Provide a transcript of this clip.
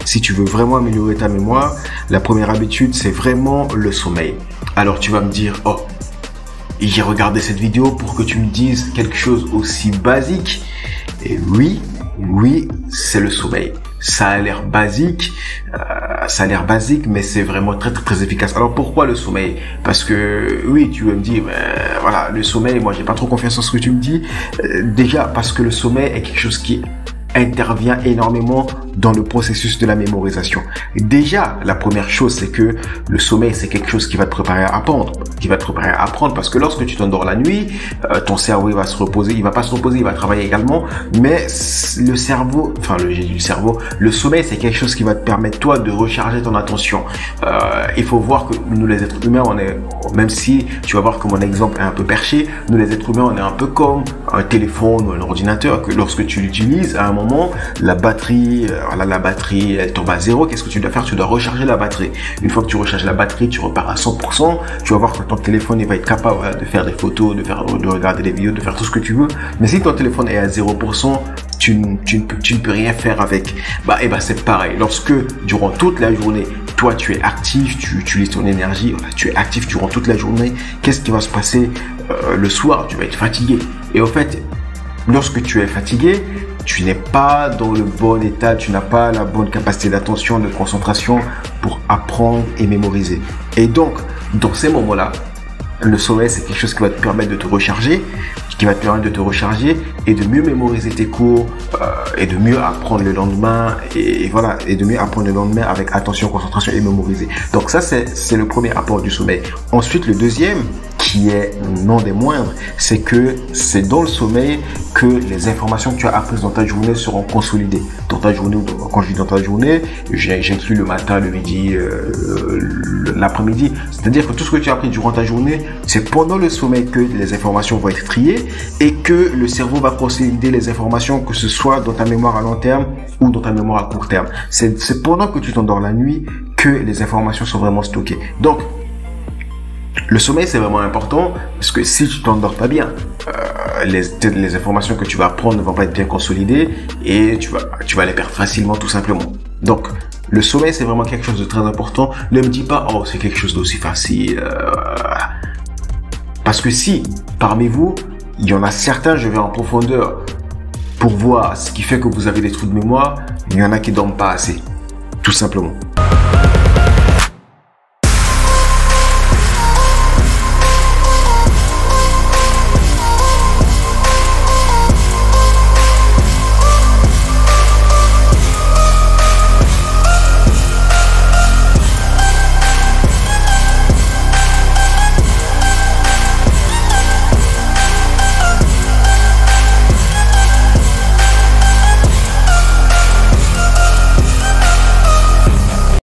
si tu veux vraiment améliorer ta mémoire, la première habitude, c'est vraiment le sommeil. Alors tu vas me dire, oh, j'ai regardé cette vidéo pour que tu me dises quelque chose aussi basique. Et oui, c'est le sommeil. Ça a l'air basique, mais c'est vraiment très efficace. Alors pourquoi le sommeil? Parce que oui, tu veux me dire, voilà, le sommeil, moi j'ai pas trop confiance en ce que tu me dis. Déjà parce que le sommeil est quelque chose qui intervient énormément dans le processus de la mémorisation. Déjà, la première chose, c'est que le sommeil, c'est quelque chose qui va te préparer à apprendre, parce que lorsque tu t'endors la nuit, ton cerveau, il va se reposer, il va pas se reposer, il va travailler également, mais le cerveau, le sommeil, c'est quelque chose qui va te permettre, toi, de recharger ton attention. Il faut voir que nous, les êtres humains, on est, même si tu vas voir que mon exemple est un peu perché, nous, les êtres humains, on est un peu comme un téléphone ou un ordinateur, que lorsque tu l'utilises, à un moment, la batterie, elle tombe à zéro. Qu'est-ce que tu dois faire? Tu dois recharger la batterie. Une fois que tu recharges la batterie, tu repars à 100%. Tu vas voir que ton téléphone, il va être capable de faire des photos, de regarder des vidéos, de faire tout ce que tu veux. Mais si ton téléphone est à 0%, tu ne peux rien faire avec. C'est pareil. Lorsque, durant toute la journée, toi, tu es actif, tu utilises ton énergie, tu es actif durant toute la journée, qu'est-ce qui va se passer le soir? Tu vas être fatigué. Et au fait, lorsque tu es fatigué, tu n'es pas dans le bon état, tu n'as pas la bonne capacité d'attention, de concentration pour apprendre et mémoriser. Et donc, dans ces moments-là, le sommeil, c'est quelque chose qui va te permettre de te recharger, et de mieux mémoriser tes cours, et de mieux apprendre le lendemain, et de mieux apprendre le lendemain avec attention, concentration et mémoriser. Donc ça, c'est le premier apport du sommeil. Ensuite, le deuxième, qui est non des moindres, c'est que c'est dans le sommeil que les informations que tu as apprises dans ta journée seront consolidées. Dans ta journée, quand je dis dans ta journée, j'inclus le matin, le midi, l'après-midi. C'est-à-dire que tout ce que tu as appris durant ta journée, c'est pendant le sommeil que les informations vont être triées et que le cerveau va consolider les informations, que ce soit dans ta mémoire à long terme ou dans ta mémoire à court terme. C'est pendant que tu t'endors la nuit que les informations sont vraiment stockées. Donc, le sommeil, c'est vraiment important parce que si tu t'endors pas bien, les informations que tu vas apprendre ne vont pas être bien consolidées et tu vas les perdre facilement, tout simplement. Donc, le sommeil, c'est vraiment quelque chose de très important. Ne me dis pas, oh, c'est quelque chose d'aussi facile. Parce que si, parmi vous, il y en a certains, je vais en profondeur pour voir ce qui fait que vous avez des trous de mémoire, il y en a qui dorment pas assez, tout simplement.